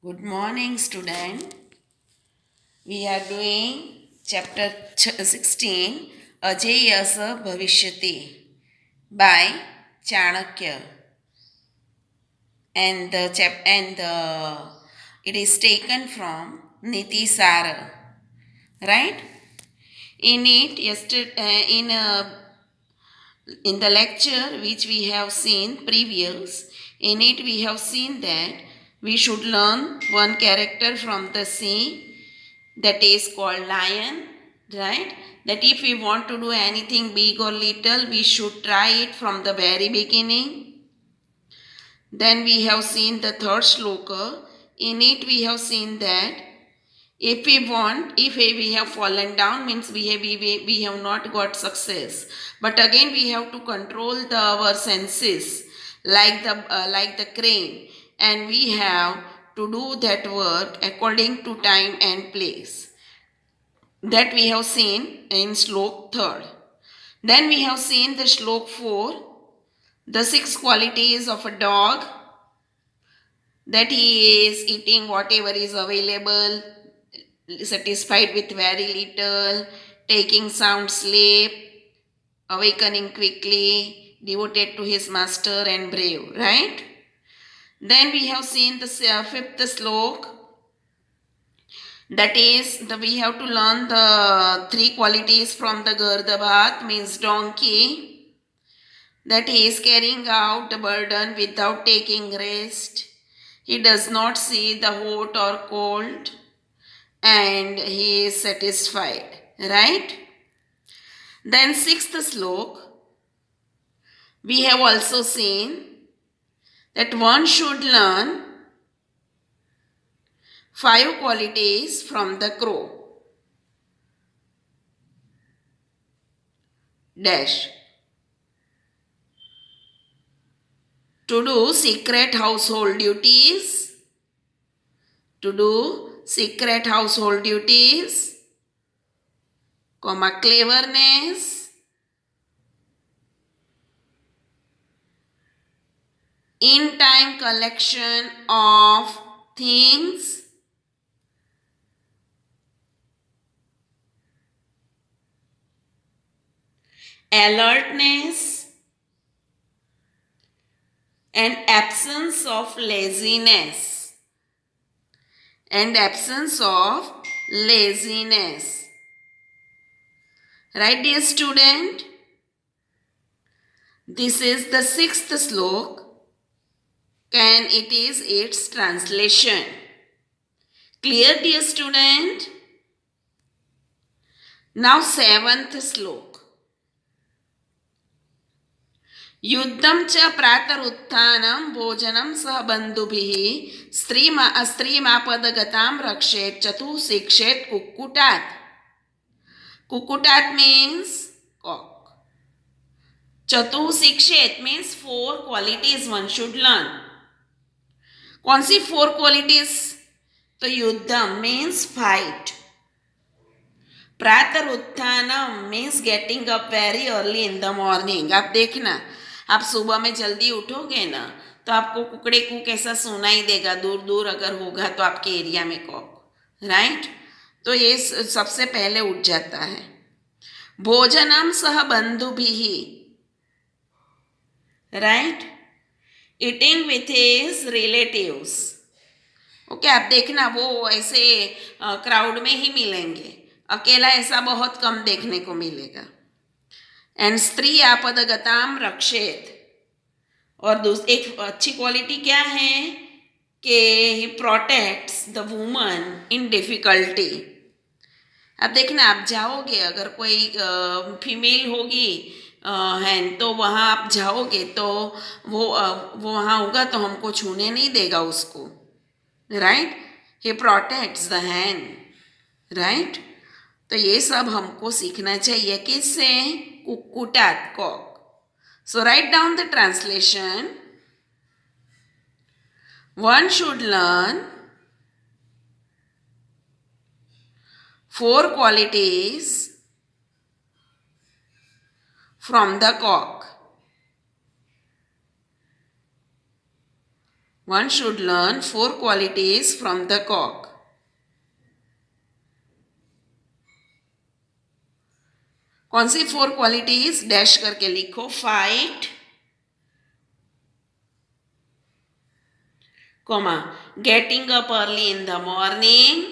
Good morning, student. We are doing chapter 16, Ajayasa Bhavishyati by Chanakya, and it is taken from Niti Sara, right? In it, yesterday, in the lecture which we have seen previous, in it we have seen that we should learn one character from the sea, that is called lion, right? That if we want to do anything big or little, we should try it from the very beginning. Then we have seen the third shloka. In it we have seen that if we have fallen down, means we have not got success, but again we have to control our senses like the crane, and we have to do that work according to time and place, that we have seen in slok 3rd. Then we have seen the slok 4, the 6 qualities of a dog, that he is eating whatever is available, satisfied with very little, taking sound sleep, awakening quickly, devoted to his master and brave, right? Then we have seen the 5th slok, that is we have to learn the 3 qualities from the Gardabhat, means donkey, that he is carrying out the burden without taking rest. He does not see the hot or cold, and he is satisfied, right? Then 6th slok, we have also seen that one should learn 5 qualities from the crow. Dash. To do secret household duties, cleverness, in time collection of things, alertness, and absence of laziness. Right, dear student? This is the 6th slok, and it is its translation. Clear, dear student? Now 7th slok. युद्धं च प्रातरुत्थानं भोजनं सह बन्धुभिः स्त्रीमापदगतां रक्षेत् चतुःशिक्षेत् कुक्कुटात्. Kukutat means cock. Chatusikshit means 4 qualities one should learn. कौन सी 4 qualities? तो युद्धम means fight. प्रातः उत्थानम means getting up very early in the morning. आप देखना, आप सुबह में जल्दी उठोगे ना, तो आपको कुकड़े कूक ऐसा सुनाई देगा, दूर दूर अगर होगा तो आपके एरिया में कॉक, राइट? तो ये सबसे पहले उठ जाता है. भोजनम सह बंधुभिः, right? Eating with his relatives. Okay, आप देखना वो ऐसे क्राउड में ही मिलेंगे, अकेला ऐसा बहुत कम देखने को मिलेगा. एंड स्त्री आपदगताम रक्षेत, और एक अच्छी क्वालिटी क्या है कि he protects the woman in difficulty. अब देखना, आप जाओगे, अगर कोई फीमेल होगी है तो वहाँ आप जाओगे तो वो वहाँ होगा तो हमको छूने नहीं देगा उसको, right? He protects the hand, right? तो ये सब हमको सीखना चाहिए. किससे? कुक्कुटात, cock. So write down the translation. One should learn 4 qualities from the cock. One should learn 4 qualities from the cock. कौन सी 4 क्वालिटीज डैश करके लिखो. Fight, comma, getting up early in the morning,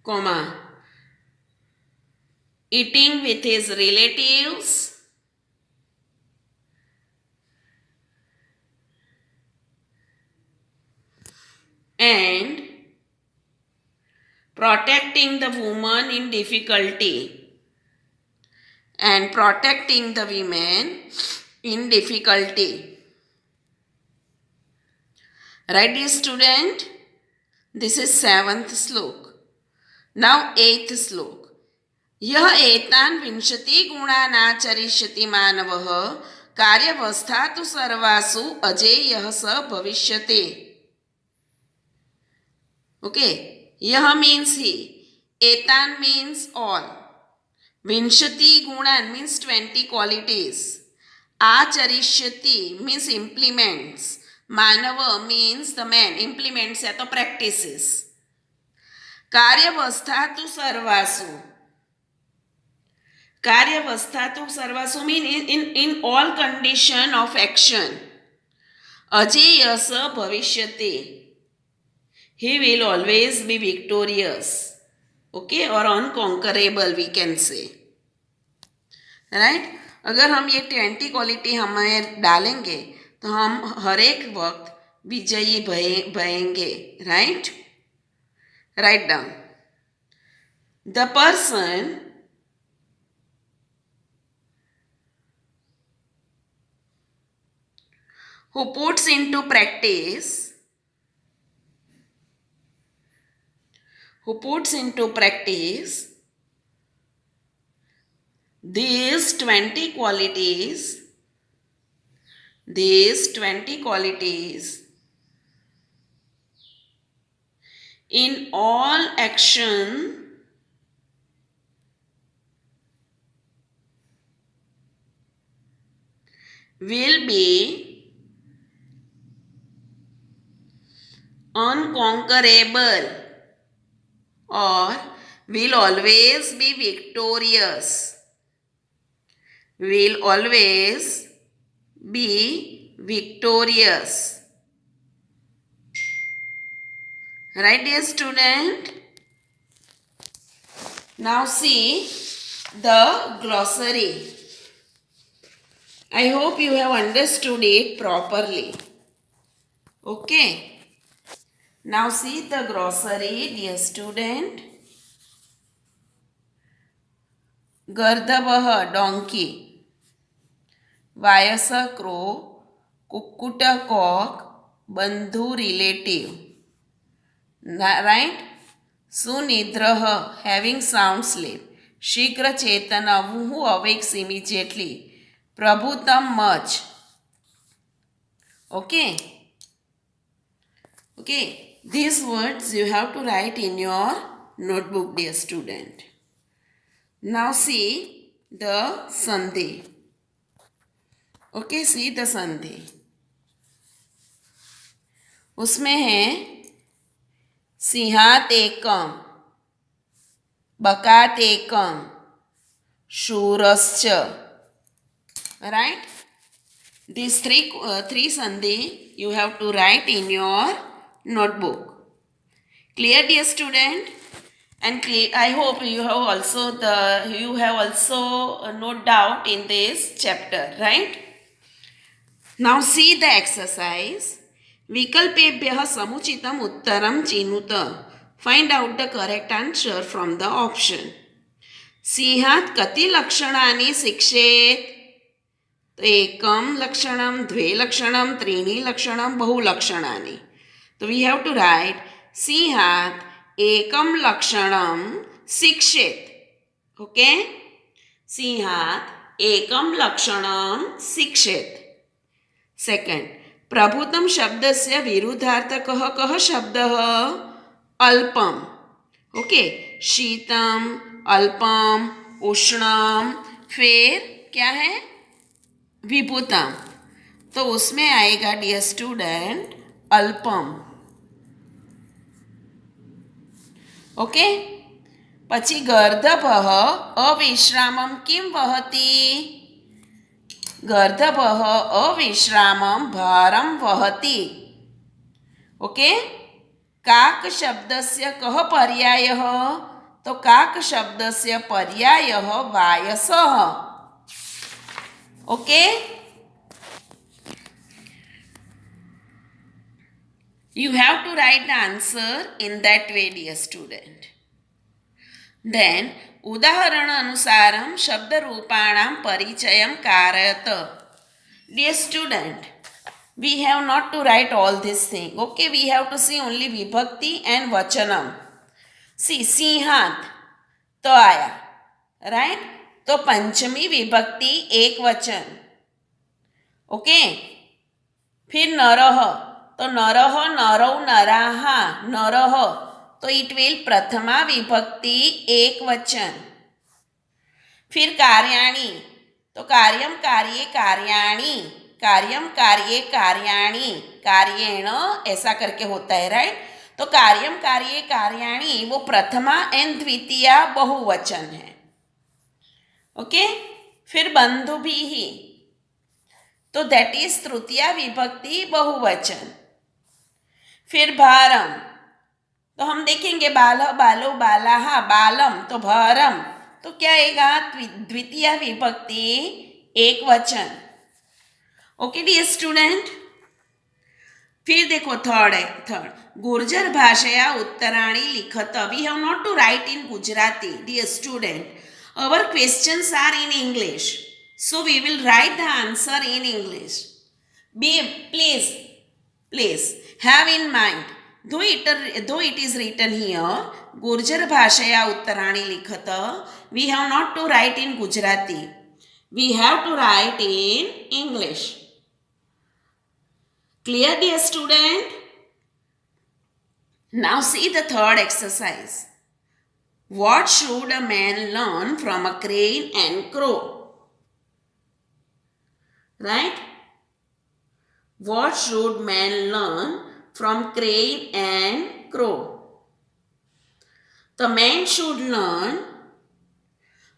comma, eating with his relatives, and protecting the woman in difficulty, and protecting the women in difficulty. Right, dear student? This is 7th slok. Now 8th slok. यह एतान् विंशति गुणानाचरिष्यति मानवः कार्यवस्थातु सर्वासु अजेयः स भविष्यते. Okay, यह means he. एतान् means all. विंशति गुणान means 20 qualities. आचरिष्यति means implements. Manav means the man. Implements या तो practices. कार्यवस्थातु सर्वासु. कार्यवस्थातु सर्वासु mean in all condition of action. अजेय स भविष्यते. He will always be victorious. Okay, or unconquerable we can say. Right? अगर हम ये 20 क्वालिटी हमें डालेंगे तो हम हर एक वक्त विजयी बनेंगे. Right? Write down. The person who puts into practice these 20 qualities in all action will be unconquerable or will always be victorious. Will always be victorious. Right, dear student? Now see the glossary. I hope you have understood it properly. Okay. Now see the glossary, dear student. Gardabah, donkey. Vayasa, crow. Kukkuta, cock. Bandhu, relative. Right? Sunidraha, having sound sleep. Shigra Chetana, who awakes immediately. Prabhutam, much. Okay. Okay. These words you have to write in your notebook, dear student. Now see the Sandhi. Okay, see the Sandhi. उसमें है सिंहात एकम, बकात एकम, शूरश्च. Right? These three sandhi you have to write in your notebook. Clear, dear student? And I hope you have also no doubt in this chapter, right? Now see the exercise. Vikalpebhyah samuchitam uttaram chinuta. Find out the correct answer from the option. Sihat kati lakshanani sikshet. एकम लक्षणम, द्वे लक्षणम, त्रीणि लक्षणम, बहु लक्षणानि. तो we have to right सिंहात एकम लक्षणम शिक्षेत. Okay, सिंहात एकम लक्षणम शिक्षेत. सेकंड, प्रभुतम शब्दस्य विरुद्धार्थकः कः शब्दः? अल्पम. ओके, शीतम, अल्पम, उष्णम, फिर क्या है विभुतम, तो उसमें आएगा डियर स्टूडेंट अल्पम. ओके. પછી गर्दभः अविश्रामं किं वहति. गर्दभः अविश्रामं भारं वहति. ओके. काक शब्दस्य कः पर्यायः, तो काक शब्दस्य पर्यायः वायसः. Okay. You have to write the answer in that way, dear student. Then उदाहरण अनुसारं शब्दरूपाणां परिचयं कारयत. Dear student, we have not to write all this thing. Okay, we have to see only vibhakti and vachanam. See, सिंहात तो आया, right? तो पंचमी विभक्ति एक वचन. Okay. फिर नरह, तो नरह नरौ नराः नरह, तो इट विल प्रथमा विभक्ति एक वचन. फिर कार्याणि, तो कार्यम कार्ये कार्याणि, कार्यम कार्ये कार्याणि, कार्येण ऐसा करके होता है, राइट. तो कार्यम कार्ये कार्याणि वो प्रथमा एंड द्वितीया बहुवचन है. ओके. फिर बंधुभिः, तो दैट इज तृतीया विभक्ति बहुवचन. फिर भारम, तो हम देखेंगे बालः बालो बालाः बालम, तो भारम तो क्या आएगा द्वितीय विभक्ति एक वचन. Okay dear student. फिर देखो थर्ड है, थर्ड गुर्जर भाषया उत्तराणी लिखत. We have not to write in Gujarati dear student. Our questions are in English, so we will write the answer in English. Please have in mind, though it is written here Gurjar Bhashaya Uttarani Likhata, we have not to write in Gujarati. We have to write in English. Clear, dear student? Now see the third exercise. What should a man learn from a crane and crow? Right? What should man learn from crane and crow? The man should learn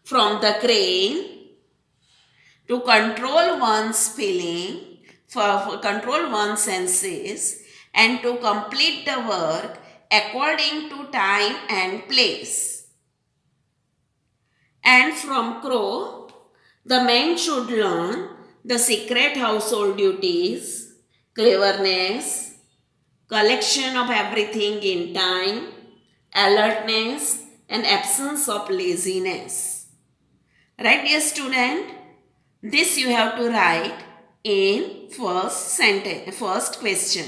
from the crane to control one's feeling, for control one's senses, and to complete the work according to time and place. And from crow, the man should learn the secret household duties, cleverness, collection of everything in time, alertness, and absence of laziness. Right, dear student? This you have to write in first question.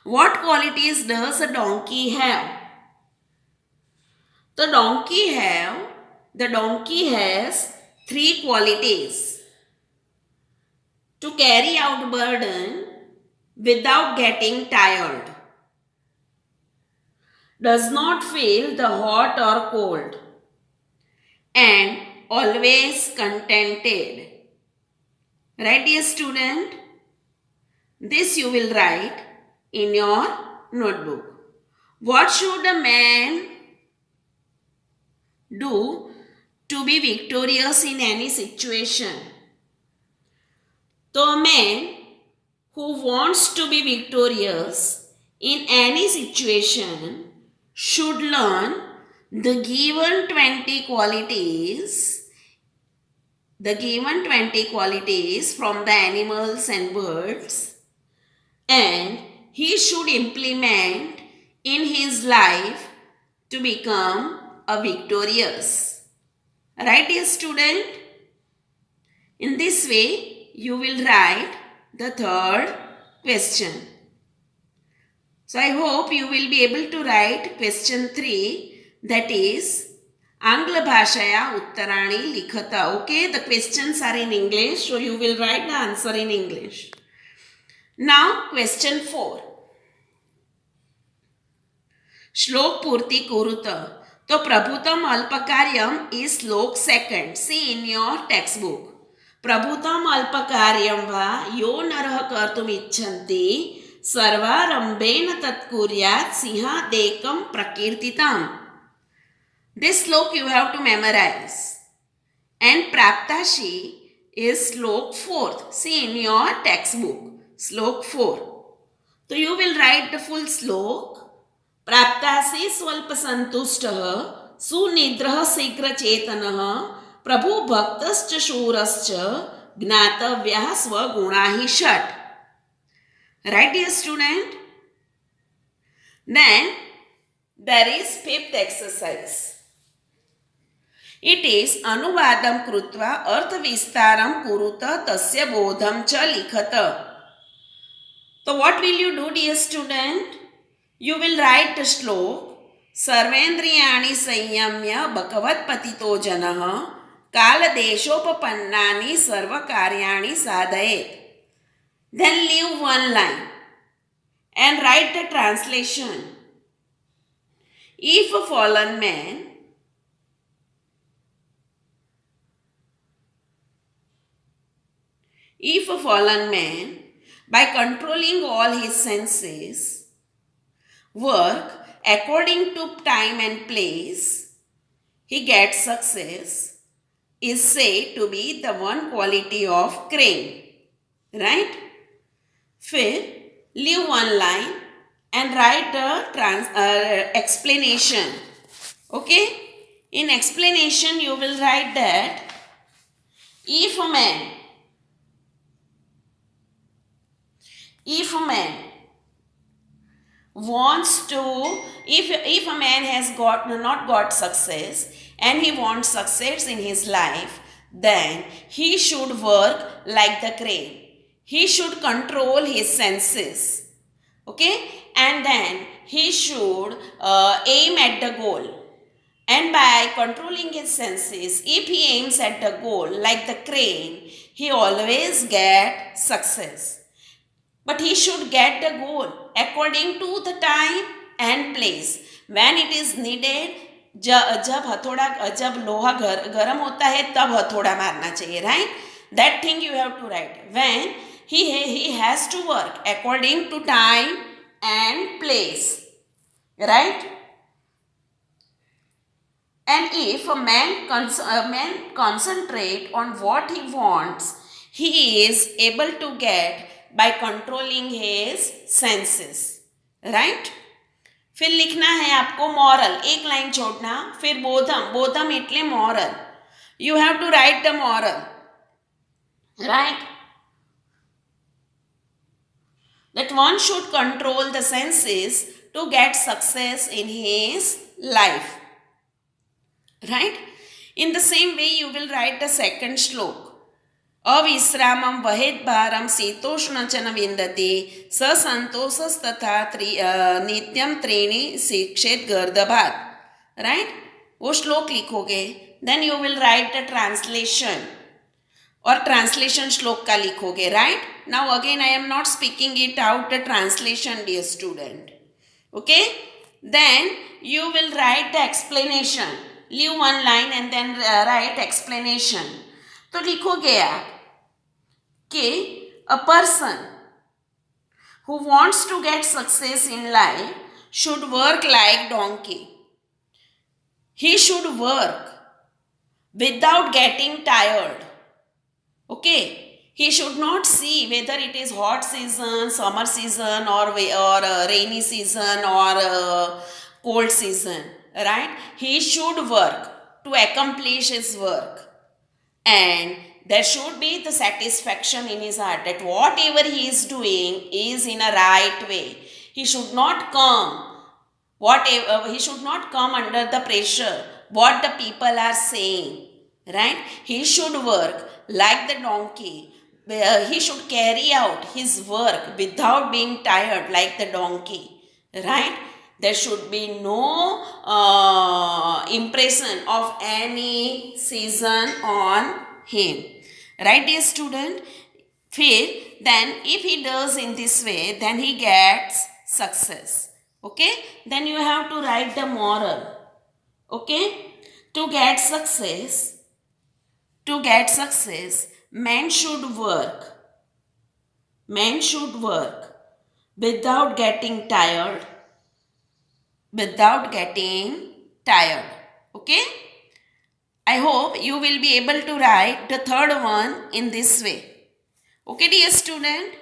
What qualities does a donkey have? The donkey has 3 qualities. To carry out burden without getting tired, does not feel the hot or cold, and always contented. Right, dear student? This you will write in your notebook. What should a man do to be victorious in any situation? So a man who wants to be victorious in any situation should learn the given 20 qualities from the animals and birds, and he should implement in his life to become a victorious. Right, dear student? In this way, you will write the third question. So I hope you will be able to write question 3, that is Angla Bhashaya Uttarani Likhata. Okay, the questions are in English, so you will write the answer in English. Now question 4. श्लोक पूर्ति कुरुत. तो प्रभुतम अल्पकार्यम is श्लोक second. See in your textbook. प्रभुतम अल्पकार्यम वा यो नरः कर्तुम् इच्छन्ति सर्वारम्भेन तत्कुर्यात् सिंहादेकं प्रकीर्तितम्. This slok you have to memorize. And Praptashi is slok 4th. See in your textbook. Slok 4. So you will write the full slok. प्राप्तासि स्वल्प संतुष्टः सुनिद्रः शीघ्र चेतनः प्रभु भक्तश्च शूरश्च ज्ञातव्यः स्वगुणाः षट्. Right, dear student? Then there is fifth exercise. It is अनुवादं कृत्वा अर्थविस्तारं कुरुत तस्य बोधं च लिखत. So what will you do, dear student? You will write the slok. सर्वेन्द्रियाणि संयम्य भगवत्पतितो जनः कालदेशोपपन्नानि सर्वकार्याणि साधयेत्. Then leave one line and write the translation. If a fallen man by controlling all his senses work according to time and place, he gets success, is said to be the one quality of crane. Right? फिर leave one line and write the explanation. Okay? In explanation you will write that if a man wants to, if a man has not got success and he wants success in his life, then he should work like the crane. He should control his senses. Okay? And then he should aim at the goal. And by controlling his senses, if he aims at the goal like the crane, he always gets success. But he should get the goal according to the time and place. When it is needed, जब लोहा गर्म होता है तब हथौड़ा मारना चाहिए. Right? That thing you have to write. When he has to work according to time and place. Right? And if a man concentrate on what he wants, he is able to get by controlling his senses. Right? फिर लिखना है आपको moral. एक line छोड़ना. फिर बोधम इटले moral. You have to write the moral. Right? That one should control the senses to get success in his life. Right? In the same way you will write the second slok. अविश्रामं वहेत् भारं शीतोष्ण च न विन्दति स संतोषस्तथा नित्यं त्रीणि शिक्षेत् गर्दभात्. Right? वो श्लोक लिखोगे. Then you will write the translation और ट्रांसलेशन श्लोक का लिखोगे. Right? Now again I am not speaking it out the translation, dear student. Okay? Then you will write the explanation. Leave one line and then write explanation. तो लिखोगे आप कि a person who wants to get success in life should work like donkey. He should work without getting tired. Okay? He should not see whether it is hot season, summer season or rainy season or cold season. Right? He should work to accomplish his work. And there should be the satisfaction in his heart that whatever he is doing is in a right way. He should not come under the pressure what the people are saying. Right? He should work like the donkey. He should carry out his work without being tired like the donkey. Right? There should be no impression of any season on him. Right, dear student? Then if he does in this way, then he gets success. Okay? Then you have to write the moral. Okay, to get success, men should work without getting tired, okay. I hope you will be able to write the third one in this way. Okay, dear student.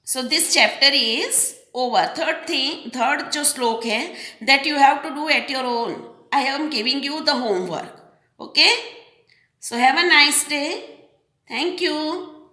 So this chapter is over. Third जो श्लोक है that you have to do at your own. I am giving you the homework. Okay. So have a nice day. Thank you.